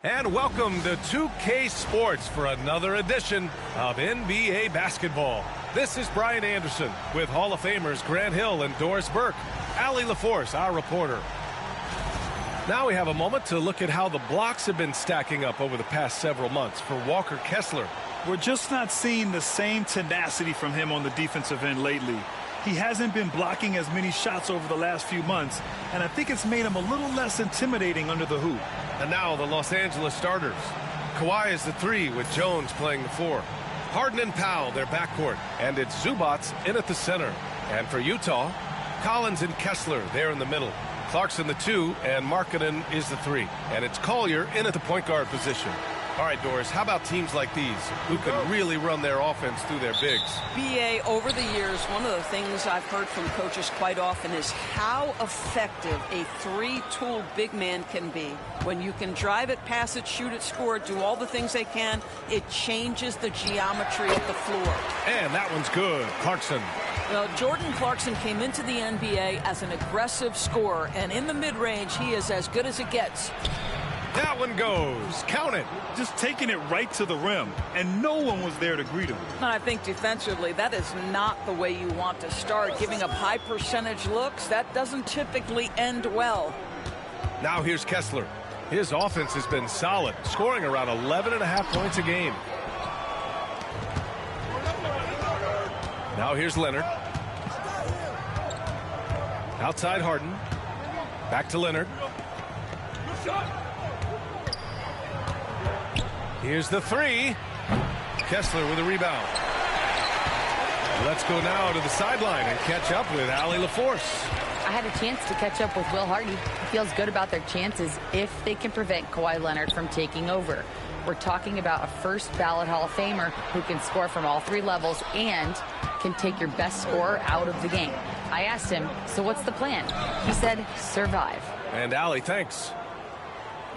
And welcome to 2K Sports for another edition of NBA basketball. This is Brian Anderson with Hall of Famers Grant Hill and Doris Burke. Allie LaForce, our reporter. Now we have a moment to look at how the blocks have been stacking up over the past several months for Walker Kessler. We're just not seeing the same tenacity from him on the defensive end lately. He hasn't been blocking as many shots over the last few months, and I think it's made him a little less intimidating under the hoop. And now the Los Angeles starters. Kawhi is the 3 with Jones playing the 4. Harden and Powell, their backcourt, and it's Zubats in at the center. And for Utah, Collins and Kessler there in the middle. Clarkson the 2, and Markkanen is the 3. And it's Collier in at the point guard position. All right, Doris, how about teams like these who can really run their offense through their bigs? BA, over the years, one of the things I've heard from coaches quite often is how effective a 3-tool big man can be. When you can drive it, pass it, shoot it, score it, do all the things they can, it changes the geometry of the floor. And that one's good. Clarkson. Well, Jordan Clarkson came into the NBA as an aggressive scorer, and in the mid-range, he is as good as it gets. That one goes. Count it. Just taking it right to the rim, and no one was there to greet him. And I think defensively, that is not the way you want to start. Giving up high percentage looks, that doesn't typically end well. Now here's Kessler. His offense has been solid, scoring around 11.5 points a game. Now here's Leonard. Outside Harden. Back to Leonard. Here's the 3. Kessler with a rebound. Let's go now to the sideline and catch up with Allie LaForce. I had a chance to catch up with Will Hardy. He feels good about their chances if they can prevent Kawhi Leonard from taking over. We're talking about a first ballot Hall of Famer who can score from all 3 levels and can take your best scorer out of the game. I asked him, so what's the plan? He said, survive. And Allie, thanks.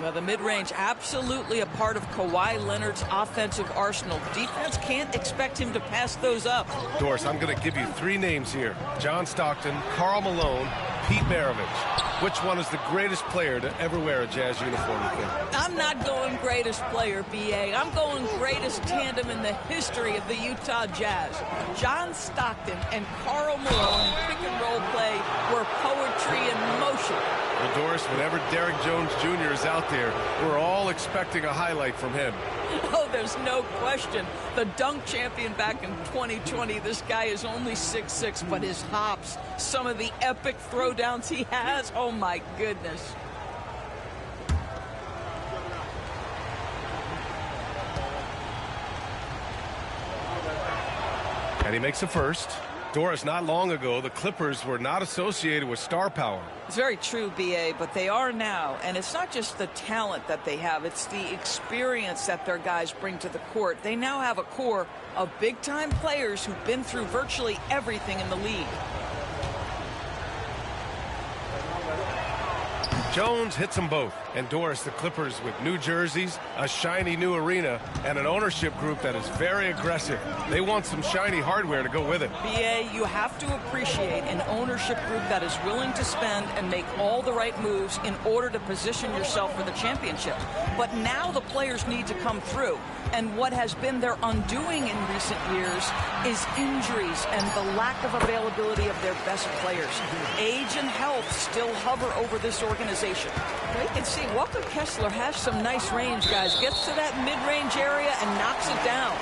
Well, the mid-range absolutely a part of Kawhi Leonard's offensive arsenal. Defense can't expect him to pass those up. Doris, I'm going to give you 3 names here. John Stockton, Karl Malone, Pete Maravich. Which one is the greatest player to ever wear a Jazz uniform, you think? I'm not going greatest player, BA. I'm going greatest tandem in the history of the Utah Jazz. John Stockton and Karl Malone in pick-and-roll play were poetry in motion. Well, Doris, whenever Derrick Jones Jr. is out there, we're all expecting a highlight from him. Oh, there's no question. The dunk champion back in 2020, this guy is only 6'6", but his hops, some of the epic throwdowns he has, oh my goodness. And he makes a first. Doris, not long ago, the Clippers were not associated with star power. It's very true, BA, but they are now. And it's not just the talent that they have. It's the experience that their guys bring to the court. They now have a core of big-time players who've been through virtually everything in the league. Jones hits them both. And Doris, the Clippers with new jerseys, a shiny new arena, and an ownership group that is very aggressive. They want some shiny hardware to go with it. BA, you have to appreciate an ownership group that is willing to spend and make all the right moves in order to position yourself for the championship. But now the players need to come through. And what has been their undoing in recent years is injuries and the lack of availability of their best players. Age and health still hover over this organization. You can see Walker Kessler has some nice range, guys. Gets to that mid-range area and knocks it down.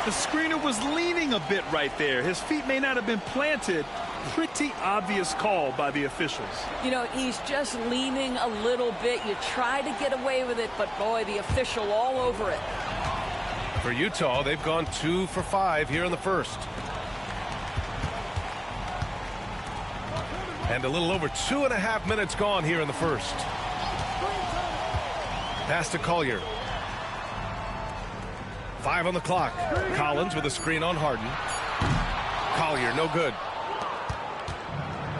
The screener was leaning a bit right there. His feet may not have been planted. Pretty obvious call by the officials. You know, he's just leaning a little bit. You try to get away with it, but boy, the official all over it. For Utah, they've gone 2 for 5 here in the first. And a little over 2.5 minutes gone here in the first. Pass to Collier. 5 on the clock. Collins with a screen on Harden. Collier, no good.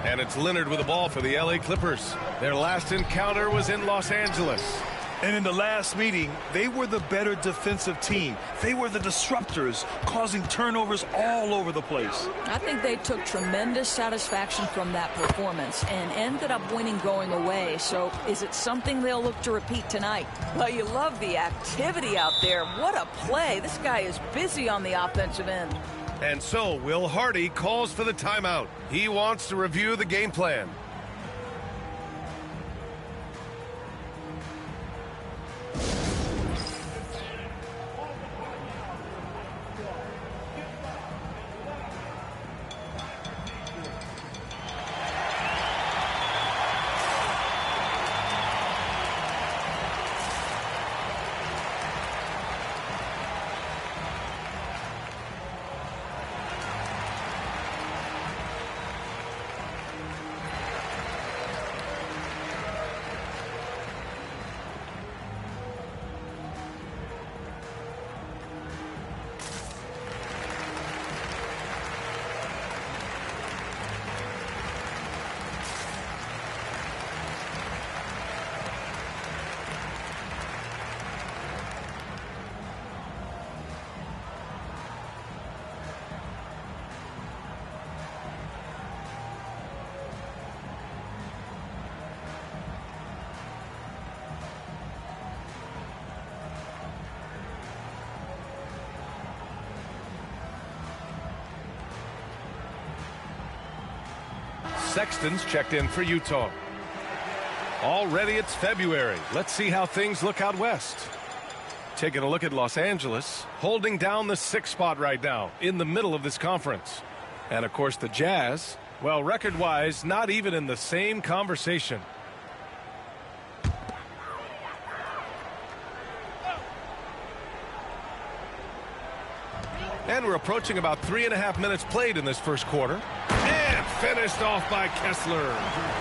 And it's Leonard with the ball for the LA Clippers. Their last encounter was in Los Angeles. And in the last meeting, they were the better defensive team. They were the disruptors, causing turnovers all over the place. I think they took tremendous satisfaction from that performance and ended up winning going away. So is it something they'll look to repeat tonight? Well, you love the activity out there. What a play. This guy is busy on the offensive end. And so Will Hardy calls for the timeout. He wants to review the game plan. Sexton's checked in for Utah. Already it's February. Let's see how things look out west. Taking a look at Los Angeles, holding down the 6th spot right now in the middle of this conference. And of course the Jazz, well, record-wise, not even in the same conversation. And we're approaching about 3.5 minutes played in this first quarter. And finished off by Kessler.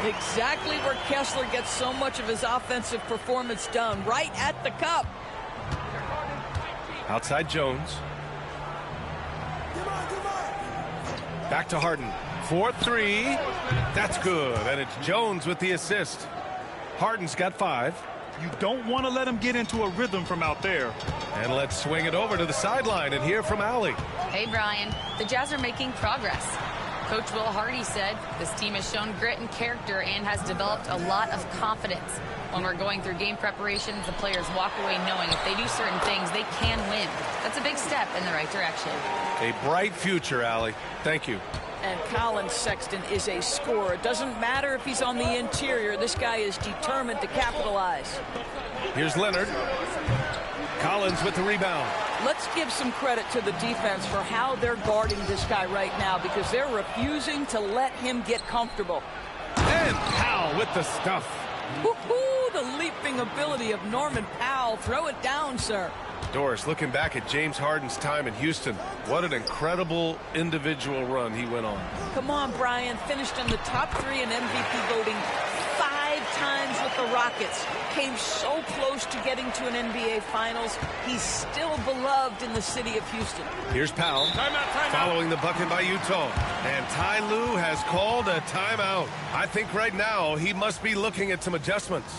Exactly where Kessler gets so much of his offensive performance done, right at the cup. Outside Jones. Back to Harden. 4-3. That's good. And it's Jones with the assist. Harden's got 5. You don't want to let him get into a rhythm from out there. And let's swing it over to the sideline and hear from Allie. Hey, Brian. The Jazz are making progress. Coach Will Hardy said this team has shown grit and character and has developed a lot of confidence. When we're going through game preparations, the players walk away knowing if they do certain things, they can win. That's a big step in the right direction. A bright future, Allie. Thank you. And Colin Sexton is a scorer. It doesn't matter if he's on the interior. This guy is determined to capitalize. Here's Leonard. Collins with the rebound. Let's give some credit to the defense for how they're guarding this guy right now because they're refusing to let him get comfortable. And Powell with the stuff. Woohoo! The leaping ability of Norman Powell. Throw it down, sir. Doris, looking back at James Harden's time in Houston, what an incredible individual run he went on. Come on, Brian. Finished in the top 3 in MVP voting 5 times with the Rockets. Came so close to getting to an NBA Finals. He's still beloved in the city of Houston. Here's Powell following the bucket by Utah. And Ty Lue has called a timeout. I think right now he must be looking at some adjustments.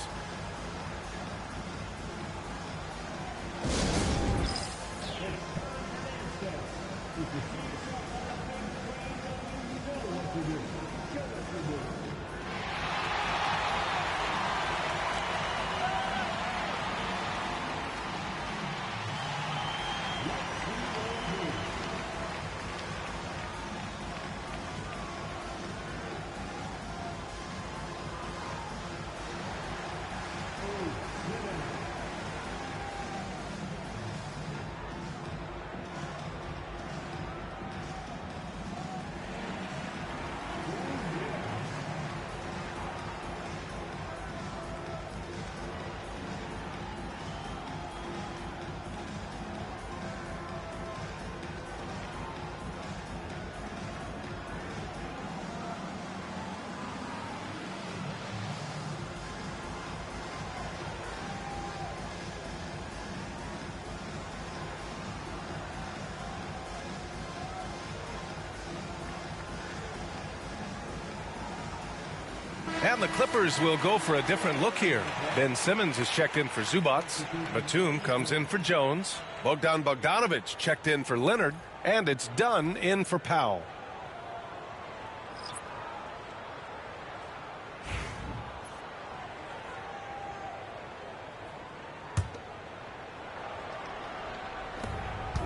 And the Clippers will go for a different look here. Ben Simmons is checked in for Zubats. Batum comes in for Jones. Bogdanovic checked in for Leonard. And it's Dunn in for Powell.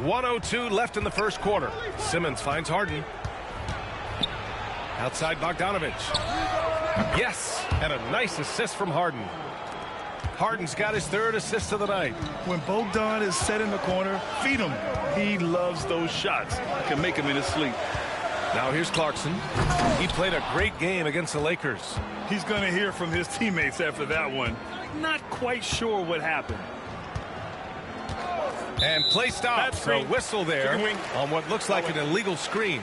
.102 left in the first quarter. Simmons finds Harden. Outside Bogdanovic. Yes, and a nice assist from Harden. Harden's got his third assist of the night. When Bogdan is set in the corner, feed him. He loves those shots. Can make him in his sleep. Now here's Clarkson. He played a great game against the Lakers. He's going to hear from his teammates after that one. Not quite sure what happened. And play stops. A whistle there on what looks like an illegal screen.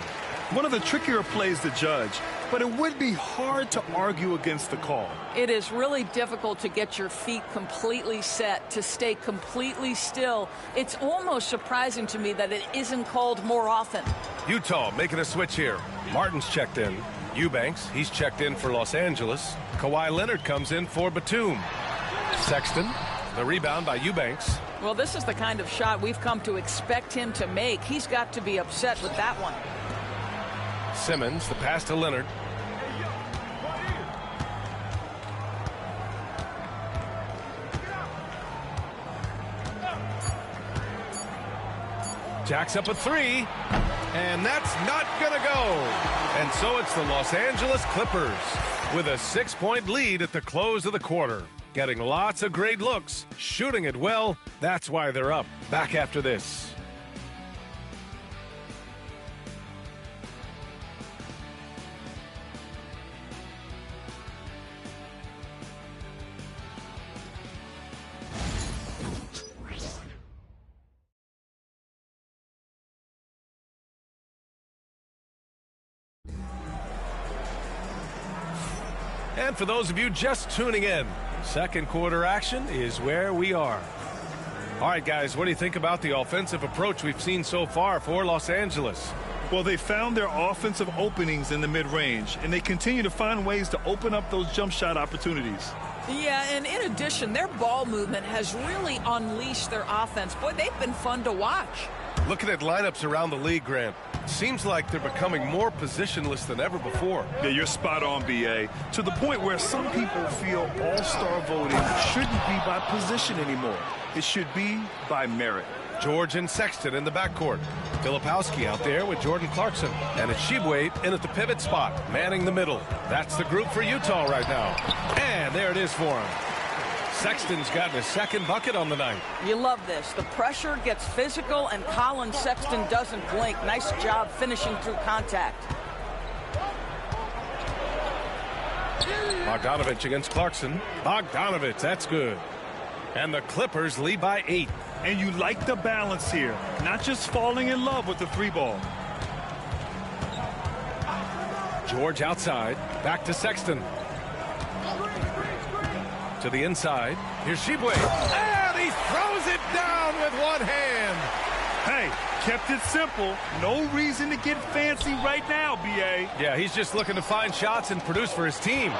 One of the trickier plays to judge, but it would be hard to argue against the call. It is really difficult to get your feet completely set, to stay completely still. It's almost surprising to me that it isn't called more often. Utah making a switch here. Martin's checked in. Eubanks, he's checked in for Los Angeles. Kawhi Leonard comes in for Batum. Sexton, the rebound by Eubanks. Well, this is the kind of shot we've come to expect him to make. He's got to be upset with that one. Simmons, the pass to Leonard. Jacks up a three, and that's not gonna go. And so it's the Los Angeles Clippers with a 6-point lead at the close of the quarter. Getting lots of great looks, shooting it well. That's why they're up. Back after this. And for those of you just tuning in, second quarter action is where we are. All right, guys, what do you think about the offensive approach we've seen so far for Los Angeles? Well, they found their offensive openings in the mid-range, and they continue to find ways to open up those jump shot opportunities. Yeah, and in addition, their ball movement has really unleashed their offense. Boy, they've been fun to watch. Looking at lineups around the league, Grant, seems like they're becoming more positionless than ever before. Yeah, you're spot on, B.A. To the point where some people feel all-star voting shouldn't be by position anymore. It should be by merit. George and Sexton in the backcourt. Filipowski out there with Jordan Clarkson. And it's Shibway in at the pivot spot, manning the middle. That's the group for Utah right now. And there it is for him. Sexton's gotten his second bucket on the night. You love this. The pressure gets physical, and Colin Sexton doesn't blink. Nice job finishing through contact. Bogdanovic against Clarkson. Bogdanovic, that's good. And the Clippers lead by 8. And you like the balance here, not just falling in love with the three ball. George outside, back to Sexton. To the inside, here's Shibway. And he throws it down with one hand. Hey, kept it simple. No reason to get fancy right now, B.A. Yeah, he's just looking to find shots and produce for his team.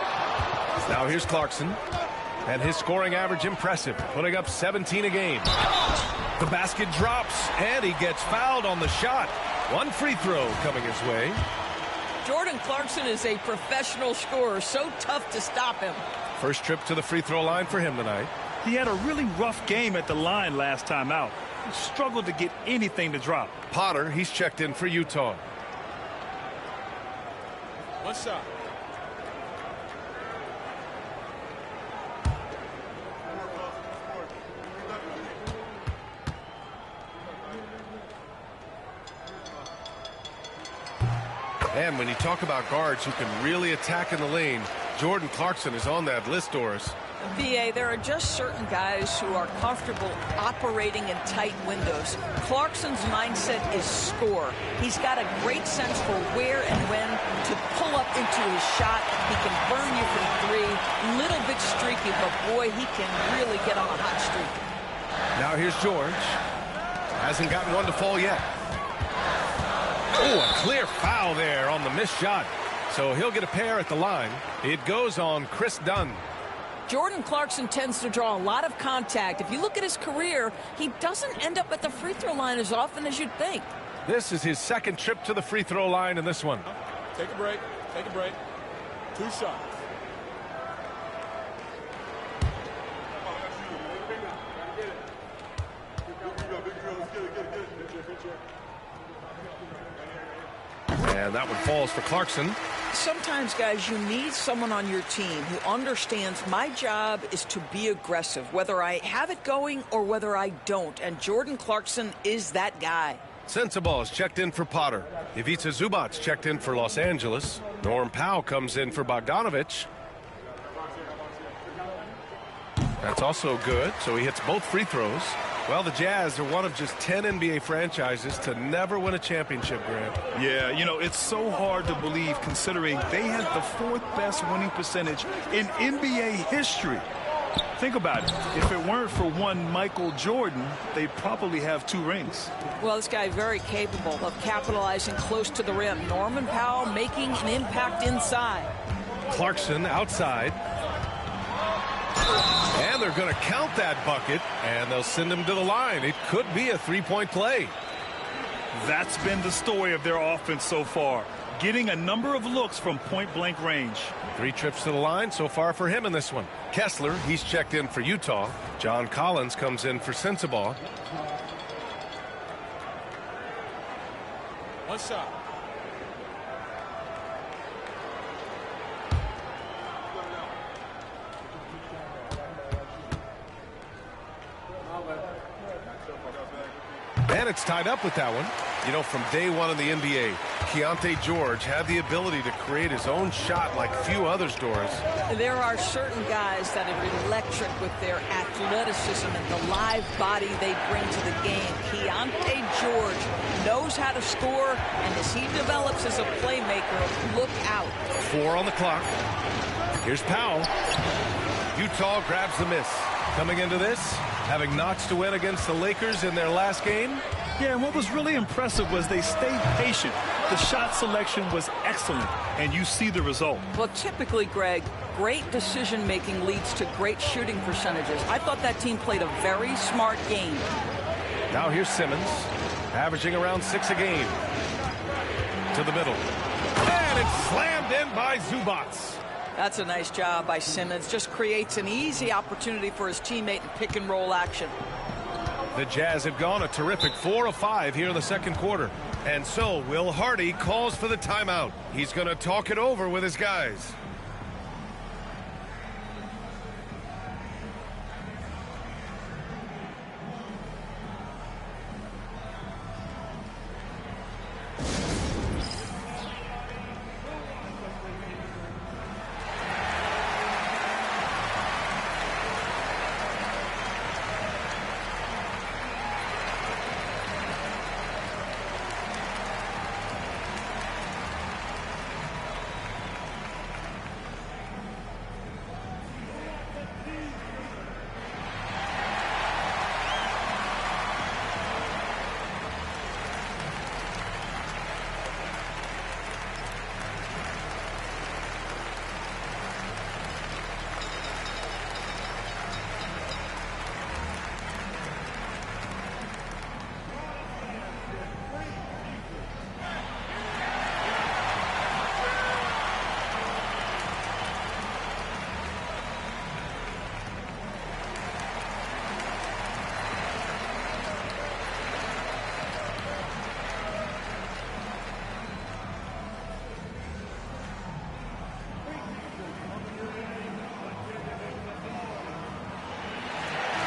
Now here's Clarkson. And his scoring average impressive, putting up 17 a game. The basket drops, and he gets fouled on the shot. One free throw coming his way. Jordan Clarkson is a professional scorer, so tough to stop him. First trip to the free throw line for him tonight. He had a really rough game at the line last time out. He struggled to get anything to drop. Potter, he's checked in for Utah. What's up? And when you talk about guards who can really attack in the lane, Jordan Clarkson is on that list, Doris. B.A., there are just certain guys who are comfortable operating in tight windows. Clarkson's mindset is score. He's got a great sense for where and when to pull up into his shot. He can burn you from three. Little bit streaky, but boy, he can really get on a hot streak. Now here's George. Hasn't gotten one to fall yet. Oh, a clear foul there on the missed shot. So he'll get a pair at the line. It goes on Chris Dunn. Jordan Clarkson tends to draw a lot of contact. If you look at his career, he doesn't end up at the free throw line as often as you'd think. This is his second trip to the free throw line in this one. Take a break. Take a break. 2 shots. And that one falls for Clarkson. Sometimes, guys, you need someone on your team who understands my job is to be aggressive, whether I have it going or whether I don't. And Jordan Clarkson is that guy. Sensabaugh is checked in for Potter. Ivica Zubac's checked in for Los Angeles. Norm Powell comes in for Bogdanovich. That's also good, so he hits both free throws. Well, the Jazz are one of just 10 NBA franchises to never win a championship, Grant. Yeah, you know, it's so hard to believe considering they had the 4th best winning percentage in NBA history. Think about it. If it weren't for one Michael Jordan, they'd probably have 2 rings. Well, this guy very capable of capitalizing close to the rim. Norman Powell making an impact inside. Clarkson outside. And they're going to count that bucket, and they'll send him to the line. It could be a 3-point play. That's been the story of their offense so far, getting a number of looks from point-blank range. 3 trips to the line so far for him in this one. Kessler, he's checked in for Utah. John Collins comes in for Sensabaugh. 1 shot. And it's tied up with that one. You know, from day one in the NBA, Keontae George had the ability to create his own shot like few others, Doris. There are certain guys that are electric with their athleticism and the live body they bring to the game. Keontae George knows how to score, and as he develops as a playmaker, look out. 4 on the clock. Here's Powell. Utah grabs the miss. Coming into this, having notched a win against the Lakers in their last game. Yeah, and what was really impressive was they stayed patient. The shot selection was excellent, and you see the result. Well, typically, Greg, great decision-making leads to great shooting percentages. I thought that team played a very smart game. Now here's Simmons, averaging around 6 a game. To the middle. And it's slammed in by Zubats. That's a nice job by Simmons. Just creates an easy opportunity for his teammate in pick-and-roll action. The Jazz have gone a terrific 4 of 5 here in the second quarter. And so Will Hardy calls for the timeout. He's going to talk it over with his guys.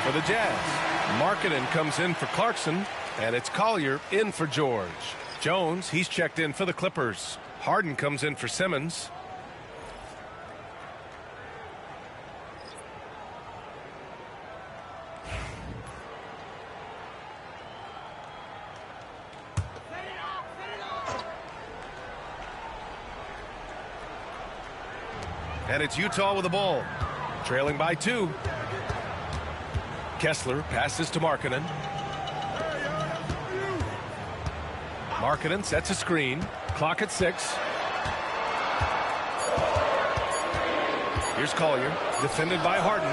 For the Jazz, Markkanen comes in for Clarkson, and it's Collier in for George. Jones, he's checked in for the Clippers. Harden comes in for Simmons. And it's Utah with the ball, trailing by 2. Kessler passes to Markkanen. Markkanen sets a screen. Clock at 6. Here's Collier, defended by Harden,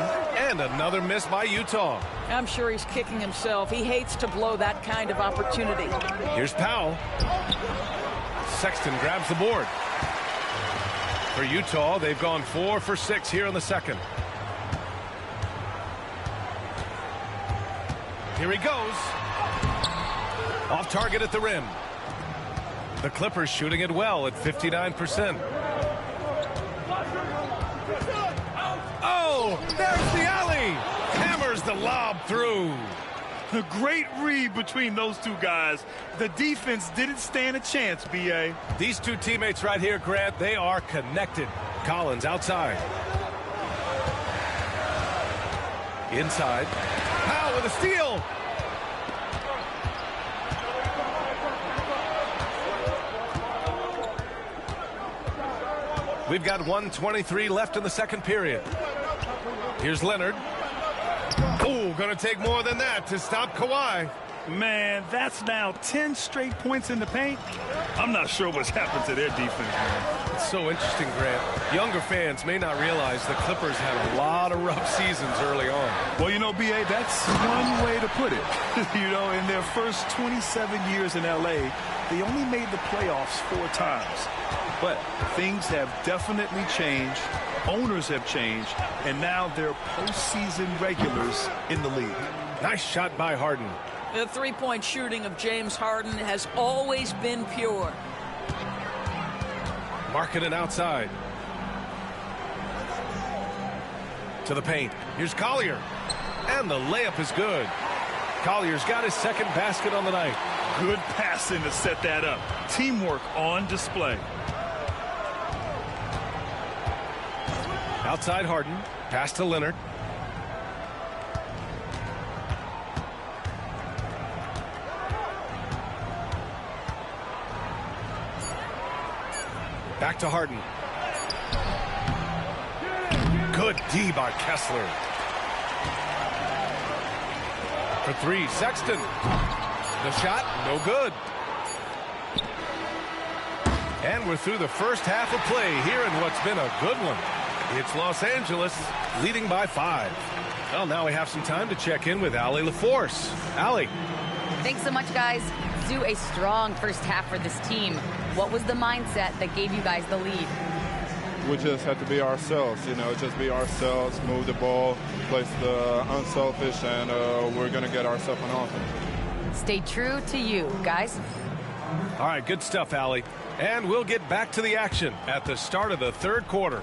and another miss by Utah. I'm sure he's kicking himself. He hates to blow that kind of opportunity. Here's Powell. Sexton grabs the board. For Utah, they've gone 4 for 6 here in the second. Here he goes. Off target at the rim. The Clippers shooting it well at 59%. Oh, there's the alley. Hammers the lob through. A great read between those two guys. The defense didn't stand a chance, B.A. These two teammates right here, Grant, they are connected. Collins outside. Inside. Powell with a steal. We've got 1:23 left in the second period. Here's Leonard. Oh, going to take more than that to stop Kawhi. Man, that's now 10 straight points in the paint. I'm not sure what's happened to their defense, man. It's so interesting, Grant. Younger fans may not realize the Clippers had a lot of rough seasons early on. Well, you know, B.A., that's one way to put it. You know, in their first 27 years in L.A., they only made the playoffs 4 times. But things have definitely changed. Owners have changed. And now they're postseason regulars in the league. Nice shot by Harden. The three-point shooting of James Harden has always been pure. Marking it outside. To the paint. Here's Collier. And the layup is good. Collier's got his second basket on the night. Good passing to set that up. Teamwork on display. Outside Harden. Pass to Leonard. Back to Harden. Good D by Kessler. For 3, Sexton. The shot, no good. And we're through the first half of play here in what's been a good one. It's Los Angeles leading by 5. Well, now we have some time to check in with Allie LaForce. Allie. Thanks so much, guys. Do a strong first half for this team. What was the mindset that gave you guys the lead? We just have to be ourselves, you know, just be ourselves, move the ball, play the unselfish, and we're going to get ourselves an offense. Stay true to you, guys. All right, good stuff, Allie. And we'll get back to the action at the start of the third quarter.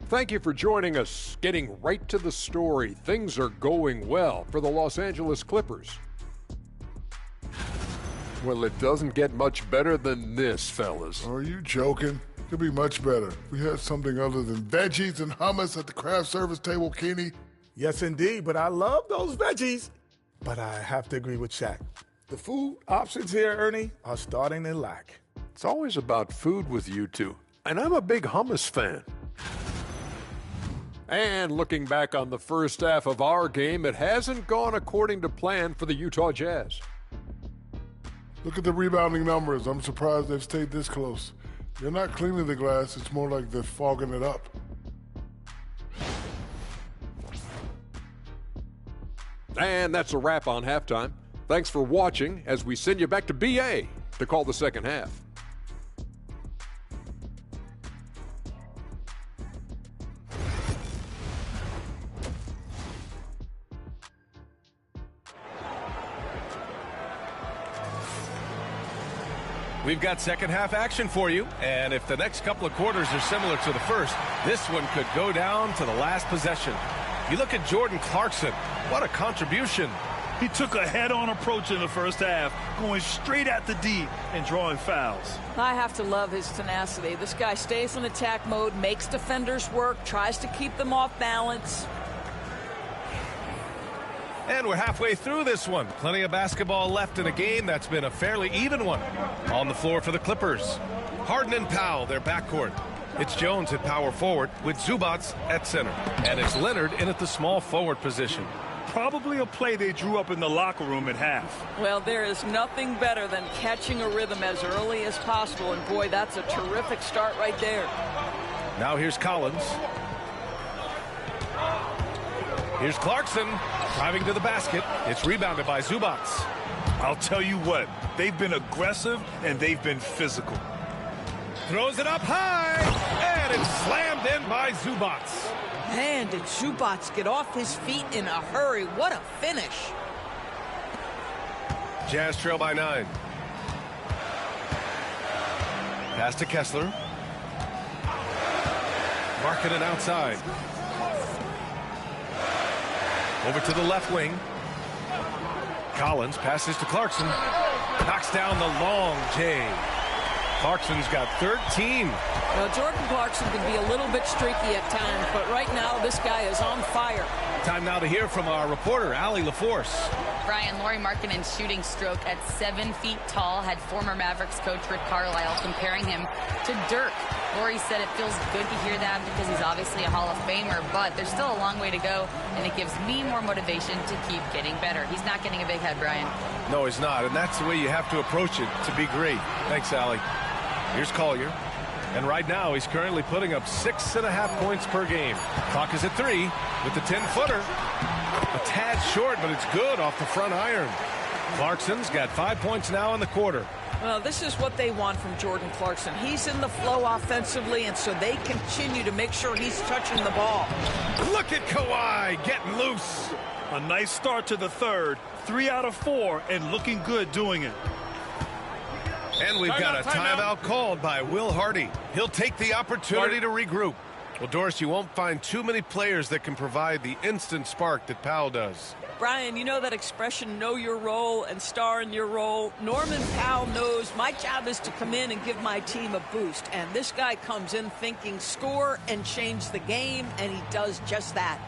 Thank you for joining us. Getting right to the story, things are going well for the Los Angeles Clippers. Well, it doesn't get much better than this, fellas. Are you joking? Could be much better. We had something other than veggies and hummus at the craft service table, Kenny. Yes, indeed, but I love those veggies. But I have to agree with Shaq. The food options here, Ernie, are starting to lack. It's always about food with you two, and I'm a big hummus fan. And looking back on the first half of our game, it hasn't gone according to plan for the Utah Jazz. Look at the rebounding numbers. I'm surprised they've stayed this close. They're not cleaning the glass. It's more like they're fogging it up. And that's a wrap on halftime. Thanks for watching as we send you back to BA to call the second half. We've got second half action for you, and if the next couple of quarters are similar to the first, this one could go down to the last possession. You look at Jordan Clarkson, what a contribution. He took a head-on approach in the first half, going straight at the D and drawing fouls. I have to love his tenacity. This guy stays in attack mode, makes defenders work, tries to keep them off balance. And we're halfway through this one. Plenty of basketball left in a game that's been a fairly even one. On the floor for the Clippers. Harden and Powell, their backcourt. It's Jones at power forward with Zubats at center. And it's Leonard in at the small forward position. Probably a play they drew up in the locker room at half. Well, there is nothing better than catching a rhythm as early as possible. And boy, that's a terrific start right there. Now here's Collins. Here's Clarkson driving to the basket. It's rebounded by Zubats. I'll tell you what, they've been aggressive and they've been physical. Throws it up high, and it's slammed in by Zubats. Man, did Zubats get off his feet in a hurry. What a finish. Jazz trail by 9. Pass to Kessler. Markkanen outside. Over to the left wing. Collins passes to Clarkson. Knocks down the long J. Clarkson's got 13. Now, Jordan Clarkson can be a little bit streaky at times, but right now this guy is on fire. Time now to hear from our reporter, Allie LaForce. Brian, Lauri Markkanen's shooting stroke at 7 feet tall had former Mavericks coach Rick Carlisle comparing him to Dirk. Lauri said it feels good to hear that because he's obviously a Hall of Famer, but there's still a long way to go, and it gives me more motivation to keep getting better. He's not getting a big head, Brian. No, he's not, and that's the way you have to approach it to be great. Thanks, Allie. Here's Collier. And right now, he's currently putting up 6.5 points per game. Clock is at 3 with the 10-footer. A tad short, but it's good off the front iron. Clarkson's got 5 points now in the quarter. Well, this is what they want from Jordan Clarkson. He's in the flow offensively, and so they continue to make sure he's touching the ball. Look at Kawhi getting loose. A nice start to the third. 3 out of 4, and looking good doing it. And we've got a timeout called by Will Hardy. He'll take the opportunity to regroup. Well, Doris, you won't find too many players that can provide the instant spark that Powell does. Brian, you know that expression, know your role and star in your role. Norman Powell knows my job is to come in and give my team a boost. And this guy comes in thinking score and change the game, and he does just that.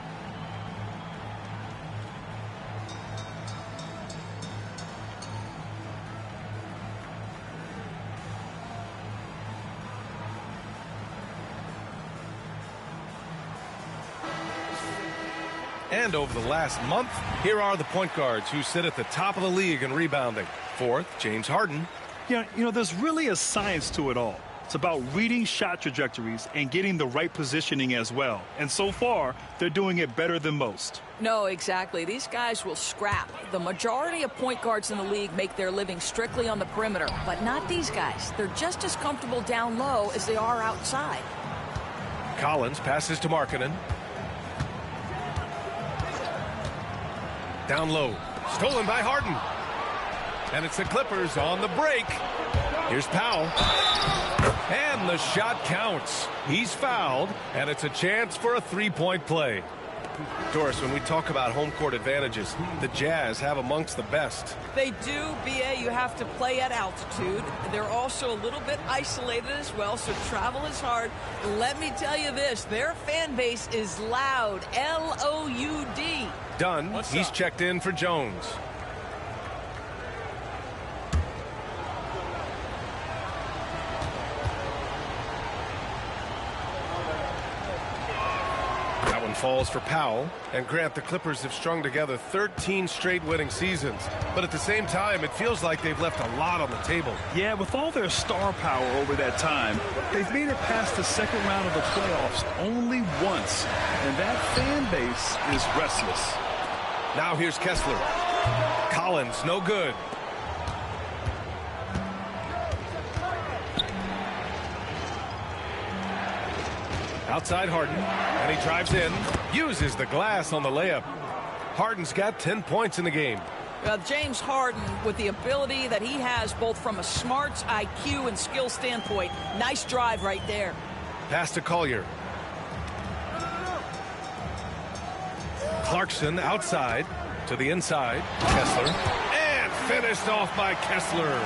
And over the last month, here are the point guards who sit at the top of the league in rebounding. 4th, James Harden. Yeah, you know, there's really a science to it all. It's about reading shot trajectories and getting the right positioning as well. And so far, they're doing it better than most. No, exactly. These guys will scrap. The majority of point guards in the league make their living strictly on the perimeter, but not these guys. They're just as comfortable down low as they are outside. Collins passes to Markkanen. Down low. Stolen by Harden. And it's the Clippers on the break. Here's Powell. And the shot counts. He's fouled, and it's a chance for a three-point play. Doris, when we talk about home court advantages, the Jazz have amongst the best. They do, B.A. You have to play at altitude. They're also a little bit isolated as well, so travel is hard. Let me tell you this, their fan base is loud, L-O-U-D. Dunn, he's checked in for Jones. Falls for Powell. And Grant, the Clippers have strung together 13 straight winning seasons, but at the same time it feels like they've left a lot on the table. Yeah, with all their star power over that time, they've made it past the second round of the playoffs only once, and that fan base is restless. Now here's Kessler. Collins, no good. Outside Harden, and he drives in, uses the glass on the layup. Harden's got 10 points in the game. James Harden, with the ability that he has both from a smarts, IQ, and skill standpoint, nice drive right there. Pass to Collier. Clarkson outside to the inside. Kessler. And finished off by Kessler.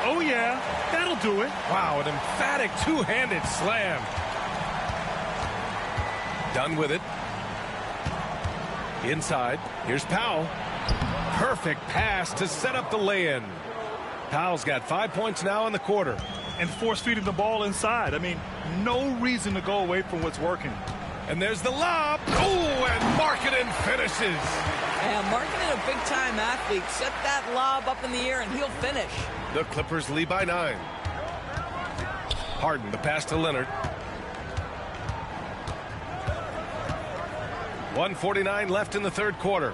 Oh, yeah, that'll do it. Wow, an emphatic two-handed slam. Done with it. Inside. Here's Powell. Perfect pass to set up the lay-in. Powell's got 5 points now in the quarter. and force-feeding the ball inside. I mean, no reason to go away from what's working. And there's the lob. Oh, and Markkanen finishes. And Markkanen, a big-time athlete, set that lob up in the air, and he'll finish. The Clippers lead by 9. Harden, the pass to Leonard. 1:49 left in the third quarter.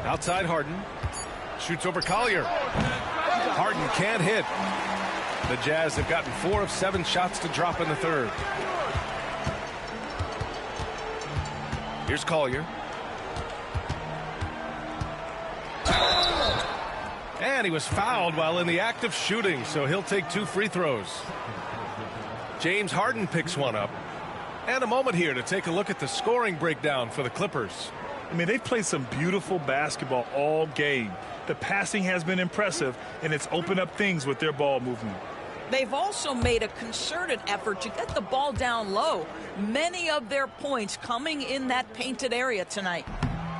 Outside Harden. Shoots over Collier. Harden can't hit. The Jazz have gotten 4 of 7 shots to drop in the third. Here's Collier. And he was fouled while in the act of shooting, so he'll take 2 free throws. James Harden picks one up. And a moment here to take a look at the scoring breakdown for the Clippers. I mean, they've played some beautiful basketball all game. The passing has been impressive, and it's opened up things with their ball movement. They've also made a concerted effort to get the ball down low. Many of their points coming in that painted area tonight.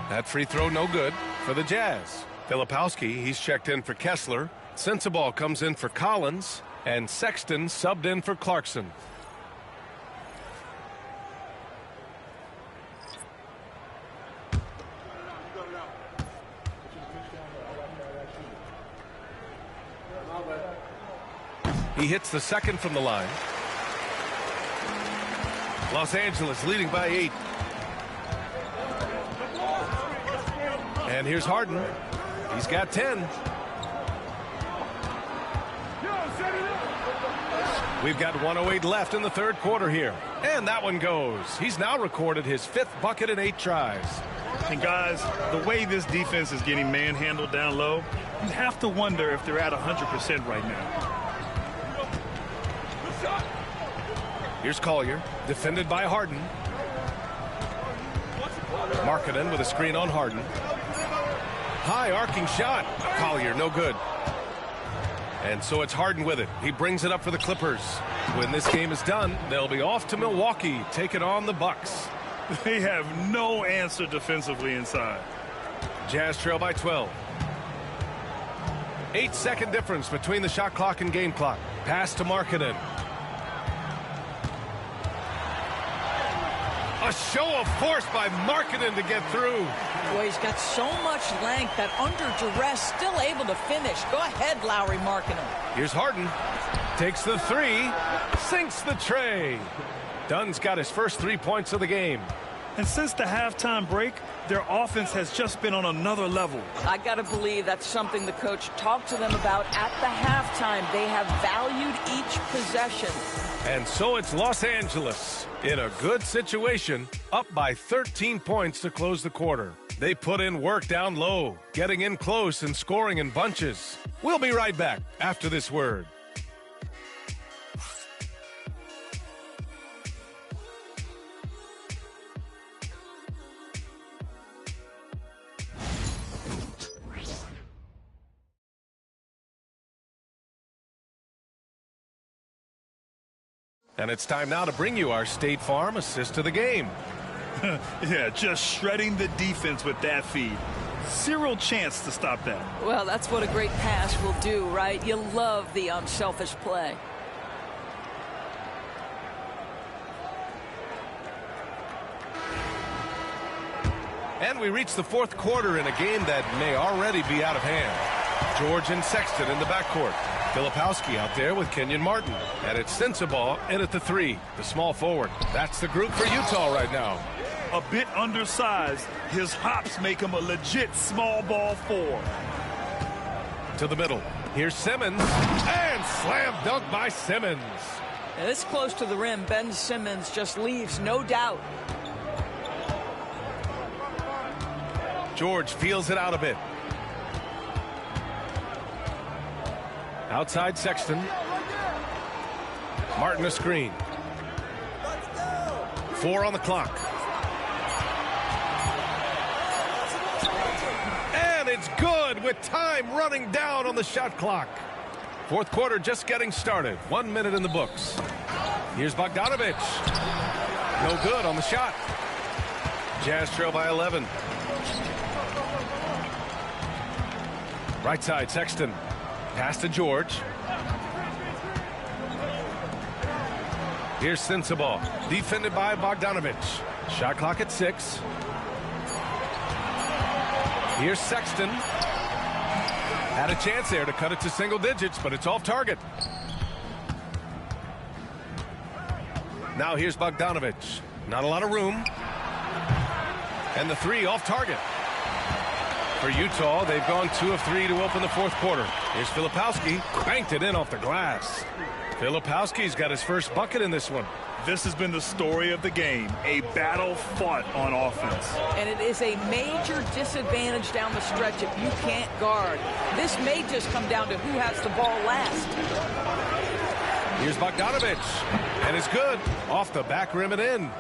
That free throw no good for the Jazz. Filipowski, he's checked in for Kessler. Sensabaugh comes in for Collins. And Sexton subbed in for Clarkson. He hits the second from the line. Los Angeles leading by 8. And here's Harden. He's got 10. We've got 1:08 left in the third quarter here. And that one goes. He's now recorded his 5th bucket in 8 tries. And guys, the way this defense is getting manhandled down low, you have to wonder if they're at 100% right now. Here's Collier, defended by Harden. Markkanen with a screen on Harden. High arcing shot. Collier, no good. And so it's Harden with it. He brings it up for the Clippers. When this game is done, they'll be off to Milwaukee, taking on the Bucks. They have no answer defensively inside. Jazz trail by 12. 8-second difference between the shot clock and game clock. Pass to Markkanen. A show of force by Markkanen to get through. Boy, he's got so much length that under duress, still able to finish. Go ahead, Lowry Markkanen. Here's Harden. Takes the 3. Sinks the tray. Dunn's got his first 3 points of the game. And since the halftime break, their offense has just been on another level. I got to believe that's something the coach talked to them about at the halftime. They have valued each possession. And so it's Los Angeles in a good situation, up by 13 points to close the quarter. They put in work down low, getting in close and scoring in bunches. We'll be right back after this word. And it's time now to bring you our State Farm assist to the game. Yeah, just shredding the defense with that feed. Zero chance to stop that. Well, that's what a great pass will do, right? You love the unselfish play. And we reach the fourth quarter in a game that may already be out of hand. George and Sexton in the backcourt. Filipowski out there with Kenyon Martin. And it's Sensabaugh in at the 3, the small forward. That's the group for Utah right now. A bit undersized. His hops make him a legit small ball 4. To the middle. Here's Simmons. And slam dunk by Simmons. This close to the rim, Ben Simmons just leaves no doubt. George feels it out a bit. Outside Sexton. Martin a screen. 4 on the clock. And it's good with time running down on the shot clock. Fourth quarter just getting started. 1 minute in the books. Here's Bogdanovich. No good on the shot. Jazz trail by 11. Right side, Sexton. Pass to George. Here's Sensabaugh. Defended by Bogdanovich. Shot clock at 6. Here's Sexton. Had a chance there to cut it to single digits, but it's off target. Now here's Bogdanovich. Not a lot of room. And the 3 off target. For Utah, they've gone 2 of 3 to open the fourth quarter. Here's Filipowski. Banked it in off the glass. Filipowski's got his first bucket in this one. This has been the story of the game, a battle fought on offense. And it is a major disadvantage down the stretch if you can't guard. This may just come down to who has the ball last. Here's Bogdanovich. And it's good. Off the back rim and in.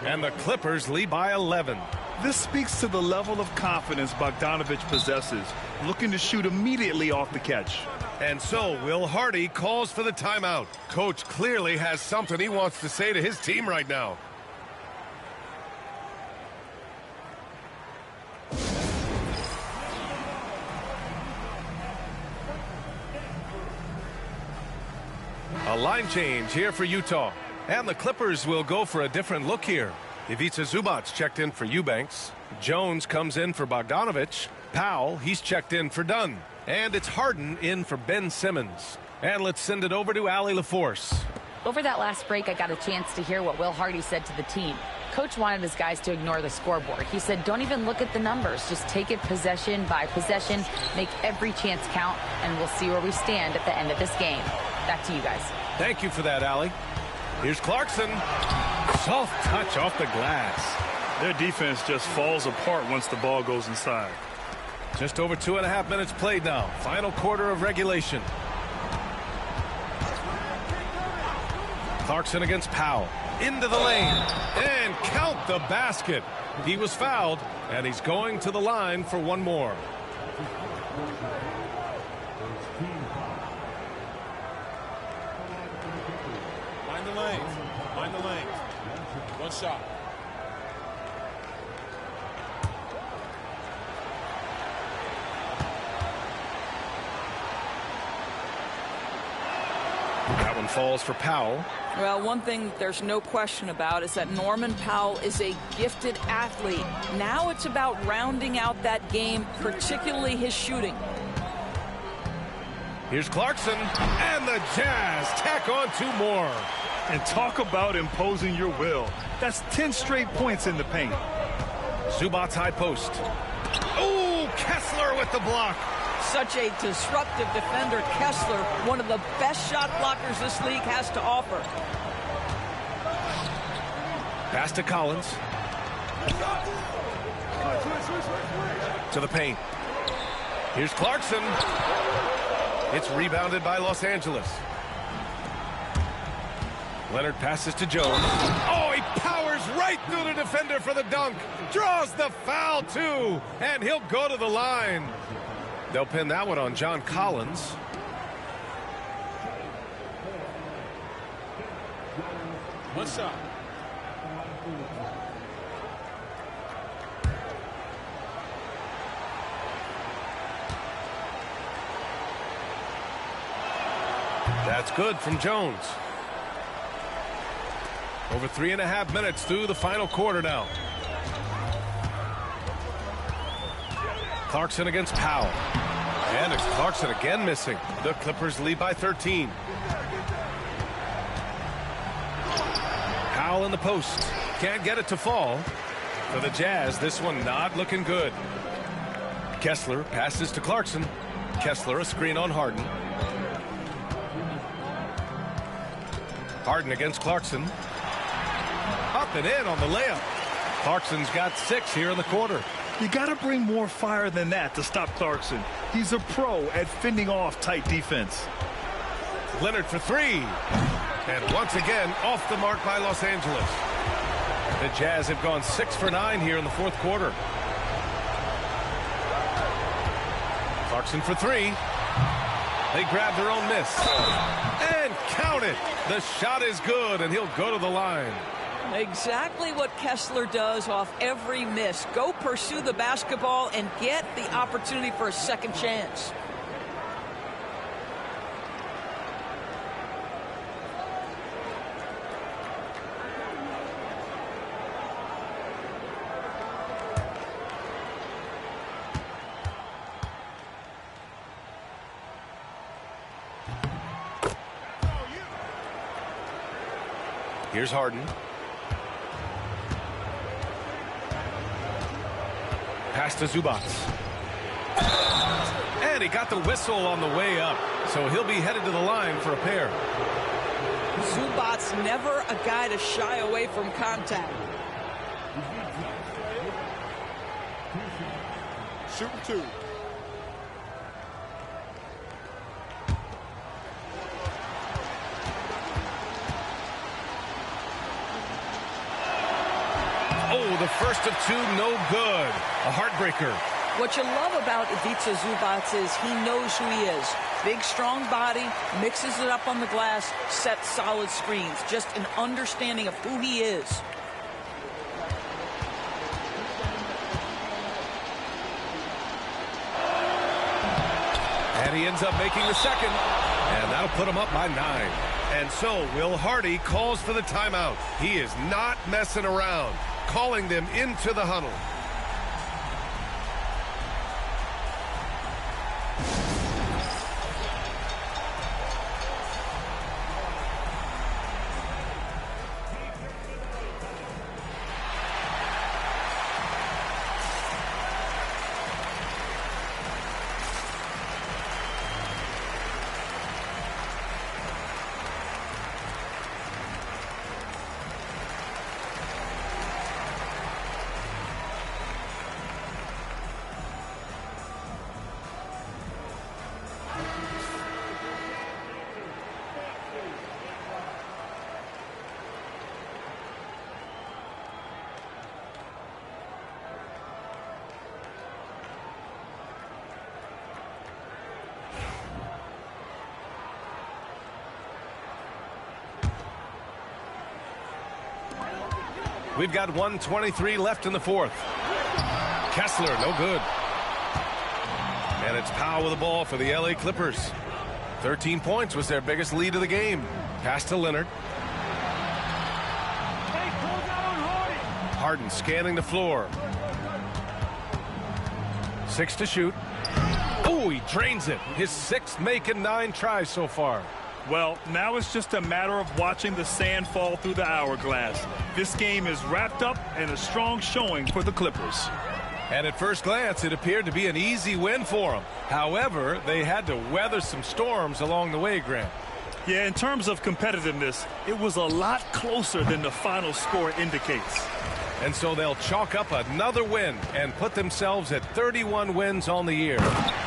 And the Clippers lead by 11. This speaks to the level of confidence Bogdanovich possesses, looking to shoot immediately off the catch. And so Will Hardy calls for the timeout. Coach clearly has something he wants to say to his team right now. A line change here for Utah. And the Clippers will go for a different look here. Ivica Zubac checked in for Eubanks. Jones comes in for Bogdanovich. Powell, he's checked in for Dunn. And it's Harden in for Ben Simmons. And let's send it over to Allie LaForce. Over that last break, I got a chance to hear what Will Hardy said to the team. Coach wanted his guys to ignore the scoreboard. He said, don't even look at the numbers. Just take it possession by possession, make every chance count, and we'll see where we stand at the end of this game. Back to you guys. Thank you for that, Allie. Here's Clarkson. Soft touch off the glass. Their defense just falls apart once the ball goes inside. Just over 2.5 minutes played now. Final quarter of regulation. Clarkson against Powell. Into the lane. And count the basket. He was fouled, and he's going to the line for one more. Mind the lanes. Mind the lanes. One shot. That one falls for Powell. Well, one thing there's no question about is that Norman Powell is a gifted athlete. Now it's about rounding out that game, particularly his shooting. Here's Clarkson, and the Jazz tack on 2 more. And talk about imposing your will. That's 10 straight points in the paint. Zubac's high post. Oh, Kessler with the block. Such a disruptive defender, Kessler, one of the best shot blockers this league has to offer. Pass to Collins. To the paint. Here's Clarkson. It's rebounded by Los Angeles. Leonard passes to Jones. Oh, he powers right through the defender for the dunk. Draws the foul, too. And he'll go to the line. They'll pin that one on John Collins. One shot. That's good from Jones. Over 3.5 minutes through the final quarter now. Clarkson against Powell. And it's Clarkson again missing. The Clippers lead by 13. Powell in the post. Can't get it to fall. For the Jazz, this one not looking good. Kessler passes to Clarkson. Kessler a screen on Harden. Harden against Clarkson. Up and in on the layup. Clarkson's got 6 here in the quarter. You got to bring more fire than that to stop Clarkson. He's a pro at fending off tight defense. Leonard for 3. And once again, off the mark by Los Angeles. The Jazz have gone 6 for 9 here in the fourth quarter. Clarkson for 3. They grab their own miss. And count it. The shot is good, and he'll go to the line. Exactly what Kessler does off every miss. Go pursue the basketball and get the opportunity for a second chance. Here's Harden. Pass to Zubac. And he got the whistle on the way up. So he'll be headed to the line for a pair. Zubac's never a guy to shy away from contact. Shooting 2. Oh, the first of 2, no good. A heartbreaker. What you love about Ivica Zubac is he knows who he is. Big, strong body, mixes it up on the glass, sets solid screens. Just an understanding of who he is. And he ends up making the second. And that'll put him up by 9. And so Will Hardy calls for the timeout. He is not messing around, calling them into the huddle. We've got 1:23 left in the fourth. Kessler, no good. And it's Powell with the ball for the LA Clippers. 13 points was their biggest lead of the game. Pass to Leonard. Harden scanning the floor. 6 to shoot. Oh, he drains it. His 6th make in 9 tries so far. Well, now it's just a matter of watching the sand fall through the hourglass. This game is wrapped up and a strong showing for the Clippers. And at first glance, it appeared to be an easy win for them. However, they had to weather some storms along the way, Grant. Yeah, in terms of competitiveness, it was a lot closer than the final score indicates. And so they'll chalk up another win and put themselves at 31 wins on the year.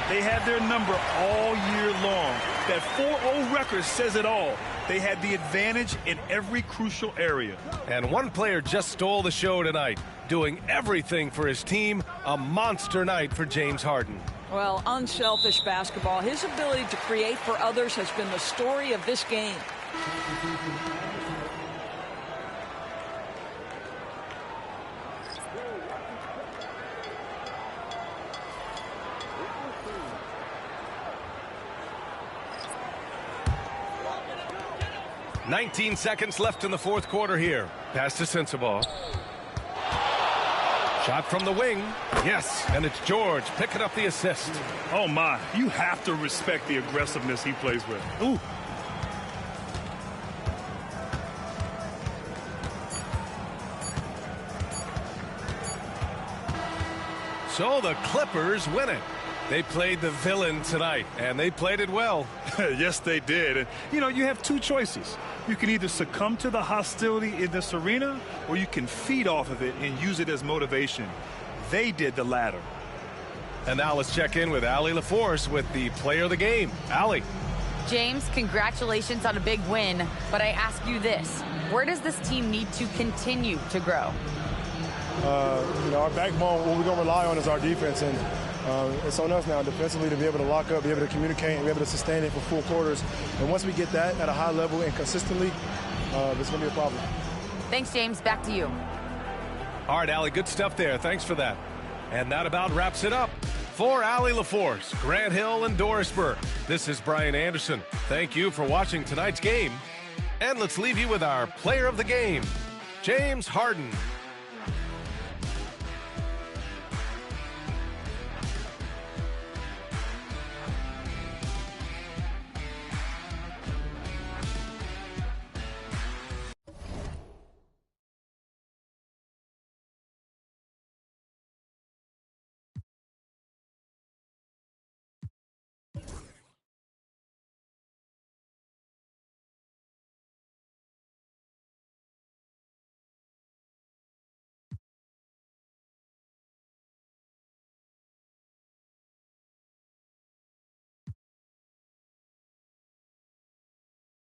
They had their number all year long. That 4-0 record says it all. They had the advantage in every crucial area. And one player just stole the show tonight, doing everything for his team. A monster night for James Harden. Well, unselfish basketball. His ability to create for others has been the story of this game. 19 seconds left in the fourth quarter here. Pass to Sensabaugh. Shot from the wing. Yes, and it's George picking up the assist. Oh, my. You have to respect the aggressiveness he plays with. Ooh. So the Clippers win it. They played the villain tonight, and they played it well. Yes, they did. And, you know, you have two choices. You can either succumb to the hostility in this arena, or you can feed off of it and use it as motivation. They did the latter. And now let's check in with Allie LaForce with the player of the game. Allie. James, congratulations on a big win, but I ask you this. Where does this team need to continue to grow? You know, our backbone, what we're going to rely on is our defense, and it's on us now defensively to be able to lock up, be able to communicate, and be able to sustain it for full quarters. And once we get that at a high level and consistently, it's going to be a problem. Thanks, James. Back to you. All right, Allie, good stuff there. Thanks for that. And that about wraps it up. For Allie LaForce, Grant Hill, and Doris Burke, this is Brian Anderson. Thank you for watching tonight's game. And let's leave you with our player of the game, James Harden.